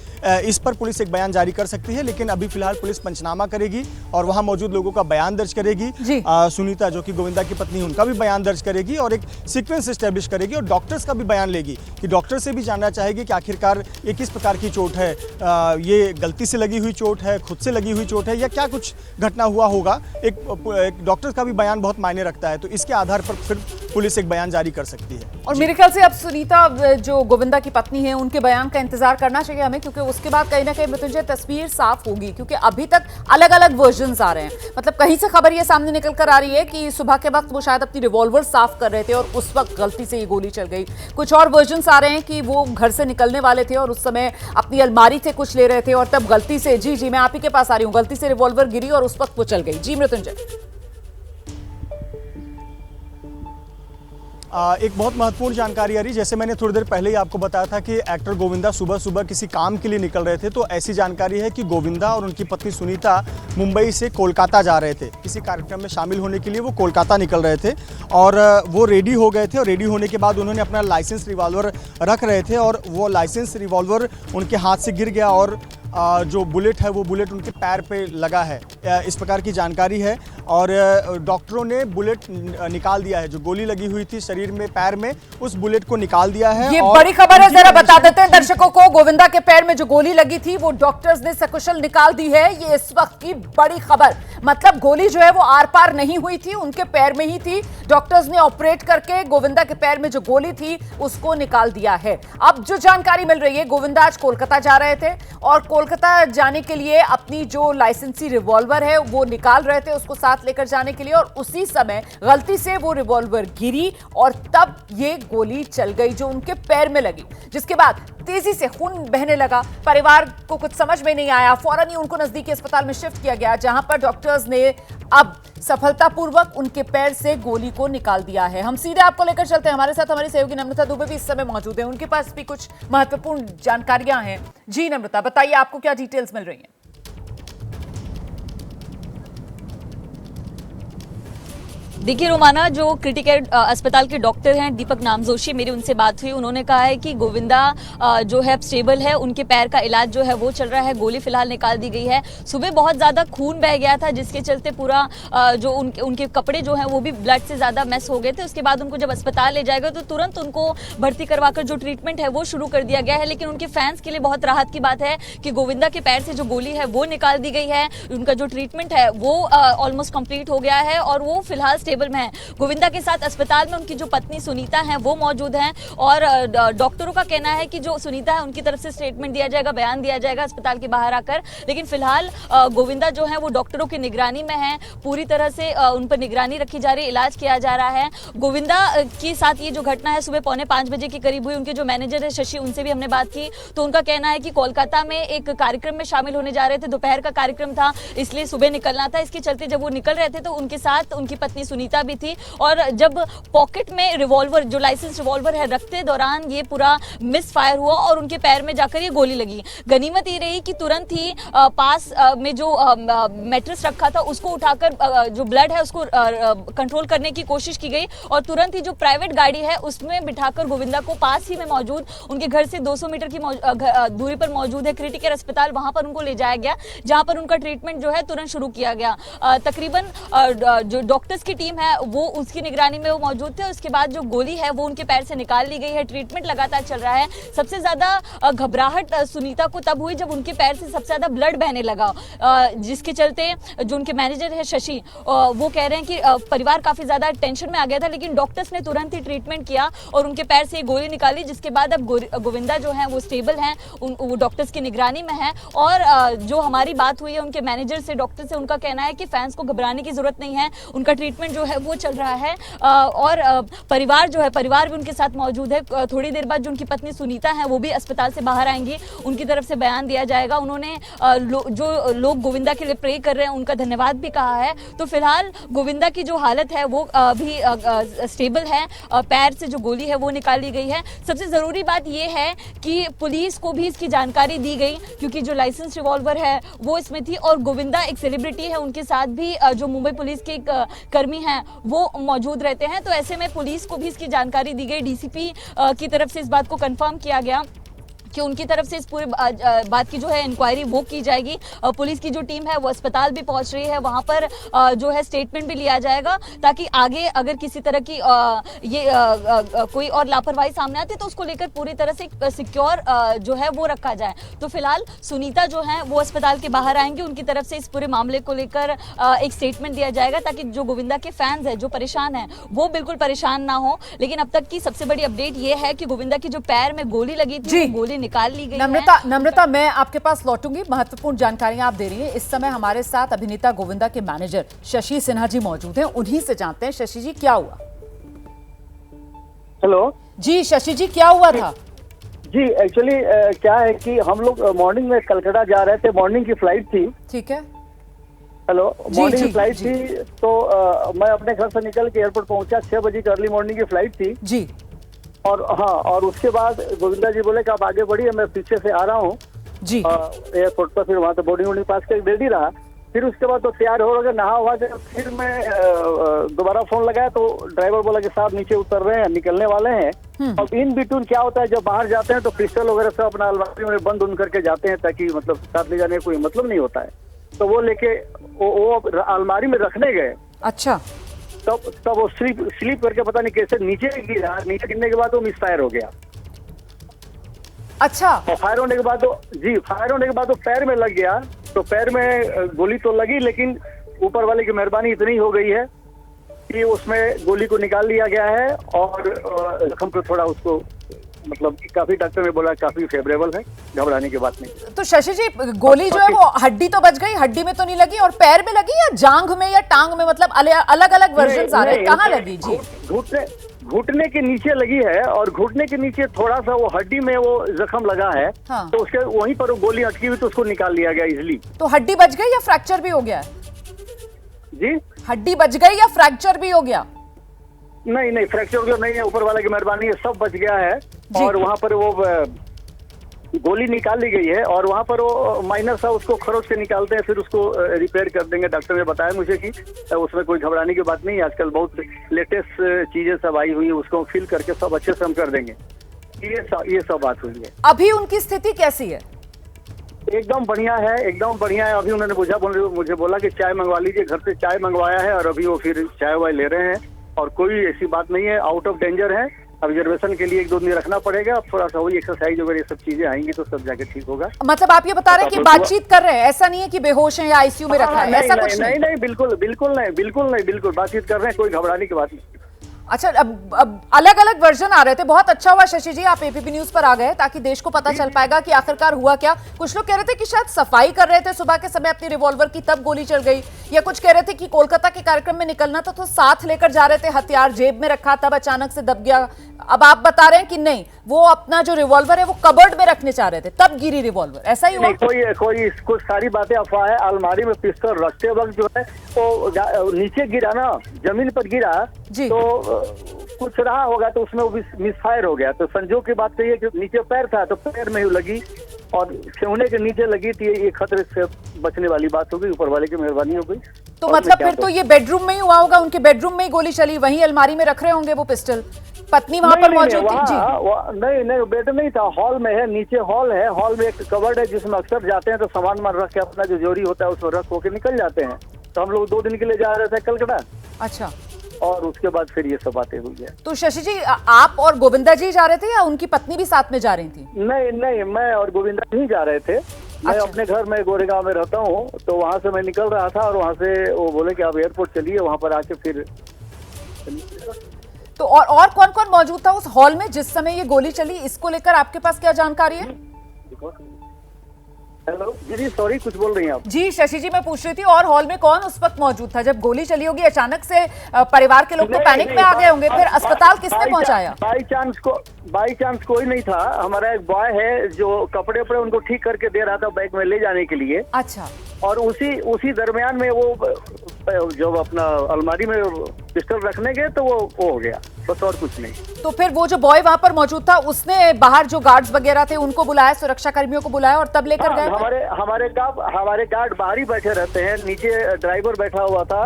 [SPEAKER 4] इस पर पुलिस एक बयान जारी कर सकती है, लेकिन अभी फिलहाल पुलिस पंचनामा करेगी और वहां मौजूद लोगों का बयान दर्ज करेगी। सुनीता, जो कि गोविंदा की पत्नी, उनका भी बयान दर्ज करेगी और एक सीक्वेंस एस्टेब्लिश करेगी और डॉक्टर्स का भी बयान लेगी कि डॉक्टर से भी जानना चाहेगी कि आखिरकार ये किस प्रकार की चोट है, ये गलती से लगी हुई चोट है, खुद से लगी हुई चोट है, या क्या कुछ घटना हुआ होगा। एक डॉक्टर का भी बयान बहुत मायने रखता है, तो इसके आधार पर फिर पुलिस एक बयान जारी कर सकती है।
[SPEAKER 1] और मेरे ख्याल से अब सुनीता, जो गोविंदा की पत्नी है, उनके बयान का इंतजार करना चाहिए हमें, क्योंकि उसके बाद कहीं ना कहीं मृत्युंजय तस्वीर साफ होगी, क्योंकि अभी तक अलग अलग वर्जन्स आ रहे हैं। मतलब कहीं से खबर ये सामने निकल कर आ रही है कि सुबह के वक्त वो शायद अपनी रिवॉल्वर साफ कर रहे थे और उस वक्त गलती से ये गोली चल गई। कुछ और वर्जन्स आ रहे हैं कि वो घर से निकलने वाले थे और उस समय अपनी अलमारी से कुछ ले रहे थे और तब गलती से, जी मैं आप ही के पास आ रही हूँ, गलती से रिवॉल्वर गिरी और उस वक्त वो चल गई। जी मृत्युंजय।
[SPEAKER 4] एक बहुत महत्वपूर्ण जानकारी आ रही, जैसे मैंने थोड़ी देर पहले ही आपको बताया था कि एक्टर गोविंदा सुबह सुबह किसी काम के लिए निकल रहे थे, तो ऐसी जानकारी है कि गोविंदा और उनकी पत्नी सुनीता मुंबई से कोलकाता जा रहे थे। किसी कार्यक्रम में शामिल होने के लिए वो कोलकाता निकल रहे थे और वो रेडी हो गए थे और रेडी होने के बाद उन्होंने अपना लाइसेंस रिवॉल्वर रख रहे थे और वो लाइसेंस रिवॉल्वर उनके हाथ से गिर गया और जो बुलेट है वो बुलेट उनके पैर पे लगा है, इस प्रकार की जानकारी है। और डॉक्टरों ने बुलेट निकाल दिया है, जो गोली लगी हुई थी शरीर में, पैर में, उस बुलेट को निकाल दिया है।
[SPEAKER 1] ये बड़ी खबर है, जरा बता देते हैं दर्शकों को। गोविंदा के पैर में जो गोली लगी थी वो डॉक्टर्स ने सकुशल निकाल दी है, ये इस वक्त की बड़ी खबर। मतलब गोली जो है वो आर पार नहीं हुई थी, उनके पैर में ही थी। डॉक्टर्स ने ऑपरेट करके गोविंदा के पैर में जो गोली थी उसको निकाल दिया है। अब जो जानकारी मिल रही है, गोविंदा आज कोलकाता जा रहे थे और कोलकाता जाने के लिए अपनी जो लाइसेंसी रिवॉल्वर है वो निकाल रहे थे, उसको साथ लेकर जाने के लिए, और उसी समय गलती से वो रिवॉल्वर गिरी और तब ये गोली चल गई जो उनके पैर में लगी, जिसके बाद तेजी से खून बहने लगा। परिवार को कुछ समझ में नहीं आया, फौरन ही उनको नजदीकी अस्पताल में शिफ्ट किया गया, जहां पर डॉक्टर्स ने अब सफलतापूर्वक उनके पैर से गोली को निकाल दिया है। हम सीधे आपको लेकर चलते हैं, हमारे साथ हमारी सहयोगी नम्रता दुबे भी इस समय मौजूद है, उनके पास भी कुछ महत्वपूर्ण जानकारियां हैं। जी नम्रता, बताइए आपको क्या डिटेल्स मिल रही हैं?
[SPEAKER 5] देखिए रोमाना, जो क्रिटिकल अस्पताल के डॉक्टर हैं दीपक नामजोशी, मेरी उनसे बात हुई। उन्होंने कहा है कि गोविंदा जो है स्टेबल है, उनके पैर का इलाज जो है वो चल रहा है, गोली फिलहाल निकाल दी गई है। सुबह बहुत ज़्यादा खून बह गया था, जिसके चलते पूरा जो उनके कपड़े जो हैं वो भी ब्लड से ज़्यादा मैस हो गए थे। उसके बाद उनको जब अस्पताल ले जाएगा तो तुरंत उनको भर्ती करवाकर जो ट्रीटमेंट है वो शुरू कर दिया गया है। लेकिन उनके फैंस के लिए बहुत राहत की बात है कि गोविंदा के पैर से जो गोली है वो निकाल दी गई है, उनका जो ट्रीटमेंट है वो ऑलमोस्ट कंप्लीट हो गया है और वो फिलहाल में है। गोविंदा के साथ अस्पताल में उनकी जो पत्नी सुनीता है वो मौजूद हैं और डॉक्टरों का कहना है कि जो सुनीता है उनकी तरफ से स्टेटमेंट दिया जाएगा, बयान दिया जाएगा अस्पताल के बाहर आकर। लेकिन फिलहाल गोविंदा जो है वो डॉक्टरों की निगरानी में है, पूरी तरह से उन पर निगरानी रखी जा रही है, इलाज किया जा रहा है। गोविंदा के साथ ये जो घटना है सुबह 4:45 बजे के करीब हुई। उनके जो मैनेजर है शशि, उनसे भी हमने बात की तो उनका कहना है कि कोलकाता में एक कार्यक्रम में शामिल होने जा रहे थे, दोपहर का कार्यक्रम था, इसलिए सुबह निकलना था। इसके चलते जब वो निकल रहे थे तो उनके साथ उनकी पत्नी सुनीता भी थी और जब पॉकेट में रिवॉल्वर, जो लाइसेंस रिवॉल्वर है, रखते दौरान ये पूरा मिस फायर हुआ और उनके पैर में जाकर ये गोली लगी। गनीमत ये रही कि तुरंत ही पास में जो मैट्रेस रखा था उसको उठाकर जो ब्लड है उसको कंट्रोल करने की कोशिश की गई और तुरंत ही जो प्राइवेट गाड़ी है उसमें बिठाकर गोविंदा को पास ही में मौजूद उनके घर से 200 मीटर की दूरी पर मौजूद है क्रिटिकल अस्पताल, वहां पर उनको ले जाया गया, जहां पर उनका ट्रीटमेंट जो है तुरंत शुरू किया गया। तकरीबन जो डॉक्टर्स की टीम है वो उसकी निगरानी में वो मौजूद थे। उसके बाद जो गोली है वो उनके पैर से निकाल ली गई है, ट्रीटमेंट लगातार चल रहा है। सबसे ज्यादा घबराहट सुनीता को तब हुई जब उनके पैर से सबसे ज्यादा ब्लड बहने लगा, जिसके चलते जो उनके मैनेजर है शशि, वो कह रहे हैं कि परिवार काफी ज्यादा टेंशन में आ गया था, लेकिन डॉक्टर्स ने तुरंत ही ट्रीटमेंट किया और उनके पैर से गोली निकाली, जिसके बाद अब गोविंदा जो है वो स्टेबल हैं, वो डॉक्टर्स की निगरानी में है। और जो हमारी बात हुई है उनके मैनेजर से, डॉक्टर से, उनका कहना है कि फैंस को घबराने की जरूरत नहीं है, उनका ट्रीटमेंट जो है वो चल रहा है और परिवार जो है, परिवार भी उनके साथ मौजूद है। थोड़ी देर बाद जो उनकी पत्नी सुनीता है वो भी अस्पताल से बाहर आएंगी, उनकी तरफ से बयान दिया जाएगा। उन्होंने जो लोग गोविंदा के लिए प्रे कर रहे हैं उनका धन्यवाद भी कहा है। तो फिलहाल गोविंदा की जो हालत है वो भी स्टेबल है, पैर से जो गोली है वो निकाल ली गई है। सबसे ज़रूरी बात यह है कि पुलिस को भी इसकी जानकारी दी गई, क्योंकि जो लाइसेंस रिवॉल्वर है वो इसमें थी और गोविंदा एक सेलिब्रिटी है, उनके साथ भी जो मुंबई पुलिस के कर्मी हैं वो मौजूद रहते हैं। तो ऐसे में पुलिस को भी इसकी जानकारी दी गई। डीसीपी की तरफ से इस बात को कंफर्म किया गया कि उनकी तरफ से इस पूरे बात की जो है इंक्वायरी वो की जाएगी। पुलिस की जो टीम है वो अस्पताल भी पहुंच रही है, वहां पर जो है स्टेटमेंट भी लिया जाएगा, ताकि आगे अगर किसी तरह की कोई और लापरवाही सामने आती है तो उसको लेकर पूरी तरह से सिक्योर जो है वो रखा जाए। तो फिलहाल सुनीता जो है वो अस्पताल के बाहर आएंगी, उनकी तरफ से इस पूरे मामले को लेकर एक स्टेटमेंट दिया जाएगा, ताकि जो गोविंदा के फैंस है, जो परेशान है, वो बिल्कुल परेशान ना हो। लेकिन अब तक की सबसे बड़ी अपडेट ये है कि गोविंदा की जो पैर में गोली लगी थी, गोली निकाल ली गई है।
[SPEAKER 1] नम्रता, मैं आपके पास लौटूंगी, महत्वपूर्ण जानकारियां आप दे रही हैं। इस समय हमारे साथ अभिनेता गोविंदा के मैनेजर शशि सिन्हा जी मौजूद हैं, उन्हीं से जानते हैं। शशि जी, क्या हुआ?
[SPEAKER 6] हेलो
[SPEAKER 1] जी शशि जी, क्या हुआ था?
[SPEAKER 6] जी, एक्चुअली क्या है कि हम लोग मॉर्निंग में कलकत्ता जा रहे थे, मॉर्निंग की फ्लाइट थी।
[SPEAKER 1] ठीक है।
[SPEAKER 6] हेलो, मॉर्निंग की फ्लाइट
[SPEAKER 1] जी,
[SPEAKER 6] थी, तो मैं अपने घर से निकल के एयरपोर्ट पहुंचा। 6 बजे की अर्ली मॉर्निंग की फ्लाइट थी
[SPEAKER 1] जी।
[SPEAKER 6] और हाँ, और उसके बाद गोविंदा जी बोले कि आप आगे बढ़िए, मैं पीछे से आ रहा हूँ
[SPEAKER 1] जी
[SPEAKER 6] एयरपोर्ट पर। फिर वहाँ से बोर्डिंग पास कर रेडी रहा। फिर उसके बाद तो तैयार हो गया, नहा हुआ के फिर मैं दोबारा फोन लगाया तो ड्राइवर बोला कि साहब नीचे उतर रहे हैं, निकलने वाले हैं। अब इन बिटवीन क्या होता है, जब बाहर जाते हैं तो पिस्टल वगैरह सब अपना अलमारी में बंद उन करके जाते हैं, ताकि मतलब साथ ले जाने का कोई मतलब नहीं होता है। तो वो लेके वो अलमारी में रखने गए।
[SPEAKER 1] अच्छा।
[SPEAKER 6] तब वो स्लिप करके पता नहीं कैसे नीचे गिरा। नीचे गिरने के बाद वो मिसफायर हो गया।
[SPEAKER 1] अच्छा।
[SPEAKER 6] और फायर होने के बाद तो पैर में लग गया। तो पैर में गोली तो लगी, लेकिन ऊपर वाले की मेहरबानी इतनी हो गई है कि उसमें गोली को निकाल लिया गया है और जख्म को थोड़ा उसको मतलब काफी डॉक्टर ने बोला काफी फेवरेबल है, घबराने की बात नहीं।
[SPEAKER 1] तो शशि जी, गोली जो है वो हड्डी तो बच गई, हड्डी में तो नहीं लगी, और पैर में लगी या जांघ में या टांग में, मतलब अलग अलग वर्जन आ रहे हैं, कहाँ लगी? जी,
[SPEAKER 6] घुटने के नीचे लगी है और घुटने के नीचे थोड़ा सा वो हड्डी में वो जख्म लगा है।
[SPEAKER 1] हाँ।
[SPEAKER 6] तो उसके वहीं पर वो गोली अटकी हुई, तो उसको निकाल लिया गया इजिली।
[SPEAKER 1] तो हड्डी बच गई या फ्रैक्चर भी हो गया?
[SPEAKER 6] जी,
[SPEAKER 1] हड्डी बच गई या फ्रैक्चर भी हो गया?
[SPEAKER 6] नहीं, फ्रैक्चर नहीं है, ऊपर वाले की मेहरबानी है, सब बच गया है। और वहाँ पर वो गोली निकाल ली गई है और वहाँ पर वो माइनर सा उसको खरोच के निकालते हैं, फिर उसको रिपेयर कर देंगे। डॉक्टर ने बताया मुझे कि उसमें कोई घबराने की बात नहीं है, आजकल बहुत लेटेस्ट चीजें सब आई हुई है, उसको फिल करके सब अच्छे से हम कर देंगे। ये सब बात हुई है।
[SPEAKER 1] अभी उनकी स्थिति कैसी है?
[SPEAKER 6] एकदम बढ़िया है, एकदम बढ़िया है। अभी उन्होंने मुझे बोला कि चाय मंगवा लीजिए, घर से चाय मंगवाया है और अभी वो फिर चाय वाय ले रहे हैं और कोई ऐसी बात नहीं है, आउट ऑफ डेंजर है। ऑब्जर्वेशन के लिए 1-2 दिन रखना पड़ेगा, थोड़ा सा वही एक्सरसाइज वगैरह ये सब चीजें आएंगी तो सब जाके ठीक होगा।
[SPEAKER 1] मतलब आप ये बता रहे हैं कि बातचीत कर रहे हैं, ऐसा नहीं है कि बेहोश हैं या आईसीयू में रखा है, ऐसा कुछ नहीं?
[SPEAKER 6] नहीं, बिल्कुल बातचीत कर रहे हैं, कोई घबराने की बात नहीं।
[SPEAKER 1] अच्छा, अब अलग अलग वर्जन आ रहे थे, बहुत अच्छा हुआ शशि जी आप एबीपी न्यूज पर आ गए, ताकि देश को पता चल पाएगा कि आखिरकार हुआ क्या। कुछ लोग कह रहे थे कि शायद सफाई कर रहे थे सुबह के समय अपनी रिवॉल्वर की, तब गोली चल गई, या कुछ कह रहे थे कि कोलकाता के कार्यक्रम में निकलना था तो साथ लेकर जा रहे थे, हथियार जेब में रखा, तब अचानक से दब गया। अब आप बता रहे हैं कि नहीं, वो अपना जो रिवॉल्वर है वो कबर्ड में रखने चाह रहे थे, तब गिरी रिवॉल्वर, ऐसा ही हुआ?
[SPEAKER 6] कोई कुछ सारी बातें अफवाह है। अलमारी में पिस्टल रखते वक्त जो है वो नीचे गिरा ना, जमीन पर गिरा तो कुछ रहा होगा, तो उसमें वो मिसफायर हो गया। तो संजोग की बात कही कि नीचे पैर था तो पैर में ही लगी और छेवने के नीचे लगी थी। ये खतरे से बचने वाली बात हो गई, ऊपर वाले की मेहरबानी हो गई।
[SPEAKER 1] तो मतलब फिर तो ये बेडरूम में ही हुआ होगा, उनके बेडरूम में ही गोली चली, वहीं अलमारी में रख रहे होंगे वो पिस्टल। पत्नी वहां पर मौजूद थी? जी
[SPEAKER 6] नहीं, बेड नहीं था, हॉल में है, नीचे हॉल है, हॉल में एक कबर्ड है जिसमें अक्सर जाते हैं तो सामान रख के अपना जो जोरी होता है उसमें रख होके निकल जाते हैं। तो हम लोग 2 दिन के लिए जा रहे थे कलकत्ता।
[SPEAKER 1] अच्छा।
[SPEAKER 6] और उसके बाद फिर ये सब बातें हुई है।
[SPEAKER 1] तो शशि जी, आप और गोविंदा जी जा रहे थे या उनकी पत्नी भी साथ में जा रही थी?
[SPEAKER 6] नहीं, मैं और गोविंदा जी जा रहे थे। मैं अपने घर में गोरेगांव में रहता हूँ, तो वहाँ से मैं निकल रहा था और वहाँ से वो बोले कि आप एयरपोर्ट चलिए, वहाँ पर आके फिर।
[SPEAKER 1] तो और कौन कौन मौजूद था उस हॉल में जिस समय ये गोली चली, इसको लेकर आपके पास क्या जानकारी है?
[SPEAKER 6] हेलो जी, सॉरी, कुछ बोल रही हैं आप?
[SPEAKER 1] जी शशि जी, मैं पूछ रही थी और हॉल में कौन उस वक्त मौजूद था जब गोली चली होगी? अचानक से परिवार के लोग तो पैनिक में आ गए होंगे, फिर अस्पताल किसने पहुंचाया?
[SPEAKER 6] बाई चांस कोई नहीं था। हमारा एक बॉय है जो कपड़े वपड़े उनको ठीक करके दे रहा था बैग में ले जाने के लिए।
[SPEAKER 1] अच्छा।
[SPEAKER 6] और उसी दरमियान में वो जो अपना अलमारी में पिस्टल रखने गए तो वो हो गया, बस और कुछ नहीं।
[SPEAKER 1] तो फिर वो जो बॉय वहां पर मौजूद था उसने बाहर जो गार्ड्स वगैरह थे उनको बुलाया, सुरक्षा कर्मियों को बुलाया और तब लेकर गए?
[SPEAKER 6] हमारे गार्ड बाहर ही बैठे रहते हैं, नीचे ड्राइवर बैठा हुआ था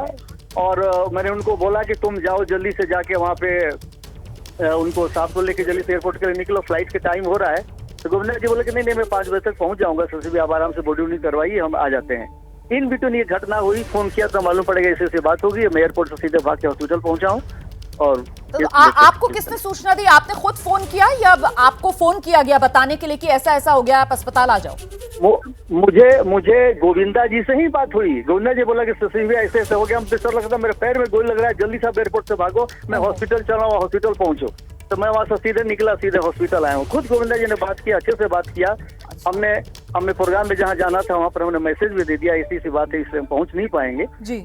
[SPEAKER 6] और मैंने उनको बोला कि तुम जाओ जल्दी से जाके वहाँ पे उनको साहब को लेके जल्दी से एयरपोर्ट के लिए निकलो, फ्लाइट के टाइम हो रहा है। तो गवर्नर जी बोले कि नहीं मैं 5 बजे तक पहुंच जाऊंगा, सबसे भी आप आराम से बॉडी वॉडी करवाइए, हम आ जाते हैं। इन बिटवीन ये घटना हुई, फोन किया तो मालूम पड़ेगा ऐसे बात होगी। मैं एयरपोर्ट से सीधे भाग के हॉस्पिटल पहुंचा हूँ। और
[SPEAKER 1] तो आपको किसने सूचना दी? आपने खुद फोन किया या आपको फोन किया गया बताने के लिए कि ऐसा ऐसा हो गया, आप अस्पताल आ जाओ?
[SPEAKER 6] मुझे गोविंदा जी से ही बात हुई। गोविंदा जी बोला कि शशि भैया ऐसे ऐसे हो गया, हम पिस्टल लगता, मेरे पैर में गोली लग रहा है, जल्दी से आप एयरपोर्ट से भागो, मैं हॉस्पिटल चला हूँ, हॉस्पिटल पहुंचो। तो मैं वहां से सीधे निकला, सीधे हॉस्पिटल आया हूँ। खुद गोविंदा जी ने बात किया, अच्छे से बात किया। हमने प्रोग्राम में जहाँ जाना था वहाँ पर हमने मैसेज भी दे दिया, ऐसी सी बात है इसलिए हम पहुंच नहीं पाएंगे
[SPEAKER 1] जी।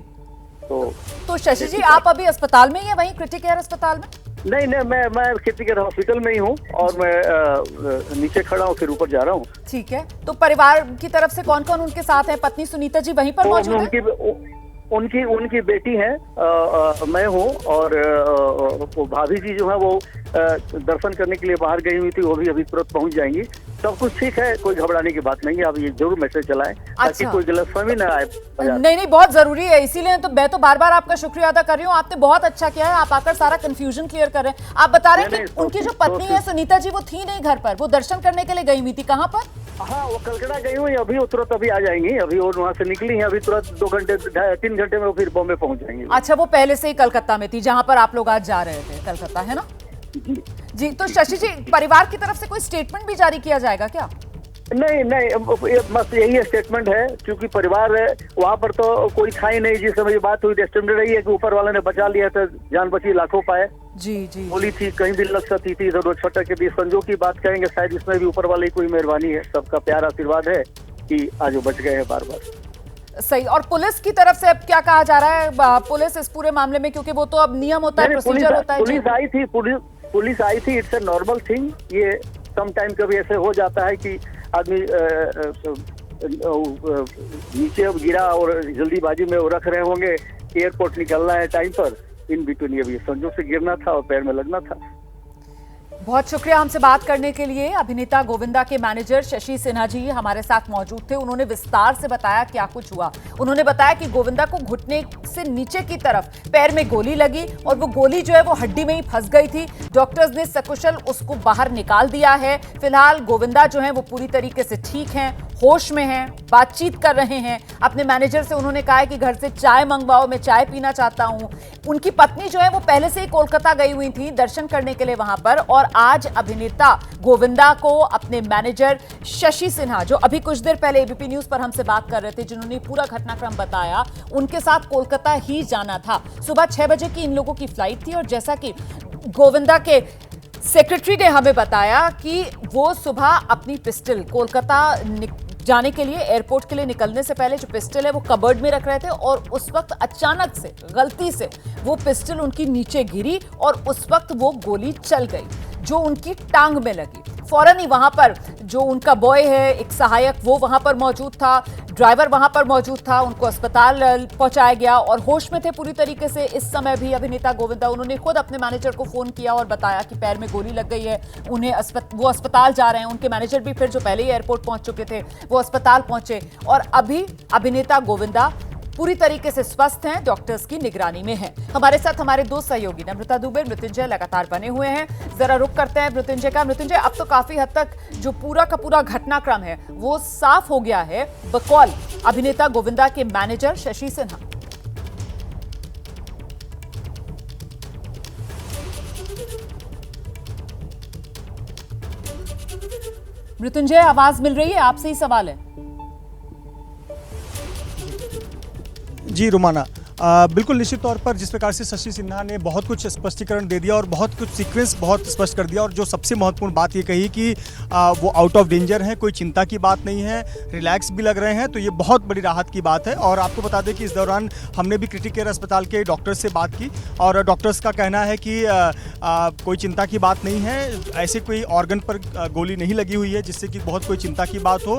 [SPEAKER 6] तो
[SPEAKER 1] शशि जी, आप अभी अस्पताल में ही हैं, वहीं क्रिटिकल केयर अस्पताल में?
[SPEAKER 6] नहीं, मैं क्रिटिकल हॉस्पिटल में ही हूँ और मैं नीचे खड़ा हूँ, फिर ऊपर जा रहा हूँ। ठीक
[SPEAKER 1] है। तो परिवार की तरफ से कौन कौन उनके साथ है? पत्नी सुनीता जी वहीं पर मौजूद है?
[SPEAKER 6] उनकी बेटी है, मैं हूँ और भाभी जी जो है वो दर्शन करने के लिए बाहर गई हुई थी, वो भी अभी तुरंत पहुंच जाएंगी। सब कुछ ठीक है, कोई घबराने की बात नहीं है। आप ये जरूर मैसेज चलाएं ताकि कोई गलतफहमी न आए।
[SPEAKER 1] नहीं, बहुत जरूरी है, इसीलिए तो मैं तो बार बार आपका शुक्रिया अदा कर रही हूँ। आपने बहुत अच्छा किया है, आप आकर सारा कंफ्यूजन क्लियर कर रहे हैं। आप बता रहे हैं कि उनकी जो पत्नी है सुनीता जी, वो थी नहीं घर पर, वो दर्शन करने के लिए गई हुई थी। कहाँ पर?
[SPEAKER 6] हाँ, वो कलकत्ता गई हुई, अभी वो तुरंत अभी आ जाएंगी। अभी वो वहाँ से निकली है, अभी तुरंत 2 घंटे 3 घंटे में वो फिर बॉम्बे पहुंच जाएंगी।
[SPEAKER 1] अच्छा, वो पहले से ही कलकत्ता में थी जहाँ पर आप लोग आज जा रहे थे, कलकत्ता, है ना? जी। तो शशि जी, परिवार की तरफ से कोई स्टेटमेंट भी जारी किया जाएगा क्या?
[SPEAKER 6] नहीं, बस यही स्टेटमेंट है, क्योंकि परिवार वहाँ पर तो कोई था ही नहीं। जिस समय ये बात हुई स्टेटमेंट रही है कि ऊपर वाले ने बचा लिया था, जान बची लाखों पाए।
[SPEAKER 1] जी।
[SPEAKER 6] गोली थी, कहीं भी लग सकती थी, इधर छटक के भी। संजोग की बात करेंगे, शायद इसमें भी ऊपर वाले की कोई मेहरबानी है, सबका प्यार आशीर्वाद है कि आज वो बच गए हैं बार बार।
[SPEAKER 1] सही। और पुलिस की तरफ से अब क्या कहा जा रहा है? पुलिस इस पूरे मामले में, क्योंकि वो तो अब नियम होता है, प्रोसीजर होता है।
[SPEAKER 6] पुलिस आई थी, इट्स ए नॉर्मल थिंग। ये सम टाइम कभी ऐसे हो जाता है कि आदमी नीचे गिरा और जल्दीबाजी में वो रख रहे होंगे, एयरपोर्ट निकलना है टाइम पर, इन बिटवीन ये भी संजोग से गिरना था और पैर में लगना था।
[SPEAKER 1] बहुत शुक्रिया हमसे बात करने के लिए। अभिनेता गोविंदा के मैनेजर शशि सिन्हा जी हमारे साथ मौजूद थे। उन्होंने विस्तार से बताया क्या कुछ हुआ। उन्होंने बताया कि गोविंदा को घुटने से नीचे की तरफ पैर में गोली लगी और वो गोली जो है वो हड्डी में ही फंस गई थी। डॉक्टर्स ने सकुशल उसको बाहर निकाल दिया है। फिलहाल गोविंदा जो है वो पूरी तरीके से ठीक हैं, होश में हैं, बातचीत कर रहे हैं। अपने मैनेजर से उन्होंने कहा है कि घर से चाय मंगवाओ, मैं चाय पीना चाहता हूं। उनकी पत्नी जो है वो पहले से ही कोलकाता गई हुई थी दर्शन करने के लिए वहां पर, और आज अभिनेता गोविंदा को अपने मैनेजर शशि सिन्हा, जो अभी कुछ देर पहले एबीपी न्यूज पर हमसे बात कर रहे थे, जिन्होंने पूरा घटनाक्रम बताया, उनके साथ कोलकाता ही जाना था। सुबह 6 बजे की इन लोगों की फ्लाइट थी और जैसा कि गोविंदा के सेक्रेटरी ने हमें बताया कि वो सुबह अपनी पिस्टल कोलकाता जाने के लिए, एयरपोर्ट के लिए निकलने से पहले जो पिस्टल है वो कबर्ड में रख रहे थे और उस वक्त अचानक से गलती से वो पिस्टल उनकी नीचे गिरी और उस वक्त वो गोली चल गई जो उनकी टांग में लगी। फौरन ही वहां पर जो उनका बॉय है, एक सहायक, वो वहां पर मौजूद था, ड्राइवर वहां पर मौजूद था, उनको अस्पताल पहुंचाया गया और होश में थे पूरी तरीके से। इस समय भी अभिनेता गोविंदा, उन्होंने खुद अपने मैनेजर को फोन किया और बताया कि पैर में गोली लग गई है, उन्हें वो अस्पताल जा रहे हैं। उनके मैनेजर भी फिर जो पहले ही एयरपोर्ट पहुंच चुके थे वो अस्पताल पहुंचे और अभी अभिनेता गोविंदा पूरी तरीके से स्वस्थ हैं, डॉक्टर्स की निगरानी में हैं। हमारे साथ हमारे 2 सहयोगी नम्रता दुबे, मृत्युंजय लगातार बने हुए हैं। जरा रुक करते हैं मृत्युंजय का। मृत्युंजय, अब तो काफी हद तक जो पूरा का पूरा घटनाक्रम है वो साफ हो गया है बकौल अभिनेता गोविंदा के मैनेजर शशि सिन्हा। मृत्युंजय, आवाज मिल रही है? आपसे ही सवाल है।
[SPEAKER 4] जी रुमाना, बिल्कुल निश्चित तौर पर जिस प्रकार से शशि सिन्हा ने बहुत कुछ स्पष्टीकरण दे दिया और बहुत कुछ सीक्वेंस बहुत स्पष्ट कर दिया, और जो सबसे महत्वपूर्ण बात ये कही कि वो आउट ऑफ डेंजर हैं, कोई चिंता की बात नहीं है, रिलैक्स भी लग रहे हैं, तो ये बहुत बड़ी राहत की बात है। और आपको बता दें कि इस दौरान हमने भी क्रिटिकल केयर अस्पताल के डॉक्टर से बात की और डॉक्टर्स का कहना है कि कोई चिंता की बात नहीं है, ऐसे कोई ऑर्गन पर गोली नहीं लगी हुई है जिससे कि बहुत कोई चिंता की बात हो।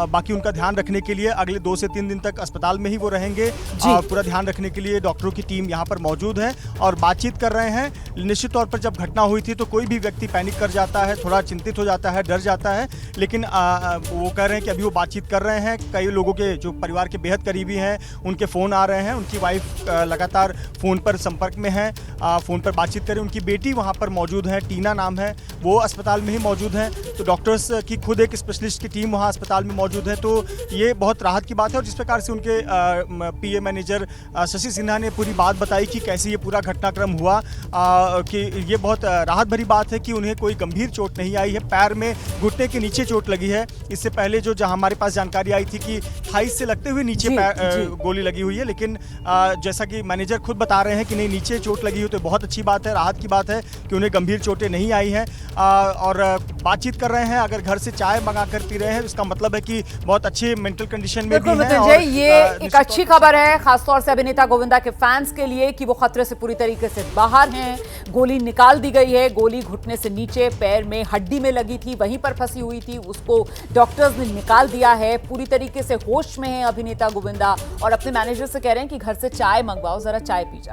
[SPEAKER 4] बाकी उनका ध्यान रखने के लिए अगले 2 से 3 दिन तक अस्पताल में ही वो रहेंगे। पूरा ध्यान रखने के लिए डॉक्टरों की टीम यहाँ पर मौजूद है और बातचीत कर रहे हैं। निश्चित तौर पर जब घटना हुई थी तो कोई भी व्यक्ति पैनिक कर जाता है, थोड़ा चिंतित हो जाता है, डर जाता है, लेकिन वो कह रहे हैं कि अभी वो बातचीत कर रहे हैं। कई लोगों के जो परिवार के बेहद करीबी हैं उनके फ़ोन आ रहे हैं, उनकी वाइफ लगातार फ़ोन पर संपर्क में है, फ़ोन पर बातचीत करें। उनकी बेटी वहाँ पर मौजूद है, टीना नाम है, वो अस्पताल में ही मौजूद है। तो डॉक्टर्स की खुद एक स्पेशलिस्ट की टीम वहाँ अस्पताल में मौजूद है, तो ये बहुत राहत की बात है। और जिस प्रकार से उनके पीए मैनेजर शशि सिन्हा ने पूरी बात बताई कि कैसे ये पूरा घटनाक्रम हुआ, कि ये बहुत राहत भरी बात है कि उन्हें कोई गंभीर चोट नहीं आई है, पैर में घुटने के नीचे चोट लगी है। इससे पहले जो जहां हमारे पास जानकारी आई थी कि थाइस से लगते हुए नीचे गोली लगी हुई है, लेकिन जैसा कि मैनेजर खुद बता रहे हैं कि नहीं, नीचे चोट लगी हुई, तो बहुत अच्छी बात है, राहत की बात है कि उन्हें गंभीर चोटें नहीं आई हैं। और बातचीत कर रहे हैं, अगर घर से चाय मंगा कर पी रहे हैं इसका मतलब है कि बहुत अच्छे मेंटल कंडीशन में भी हैं।
[SPEAKER 1] और ये एक अच्छी खबर है खासतौर से अभिनेता गोविंदा के फैंस के लिए कि वो खतरे से पूरी तरीके से बाहर हैं। गोली निकाल दी गई है, गोली घुटने से नीचे पैर में हड्डी में लगी थी, वहीं पर फंसी हुई थी, उसको डॉक्टर्स ने निकाल दिया है। पूरी तरीके से होश में है अभिनेता गोविंदा और अपने मैनेजर से कह रहे हैं कि घर से चाय मंगवाओ, जरा चाय पी जाओ।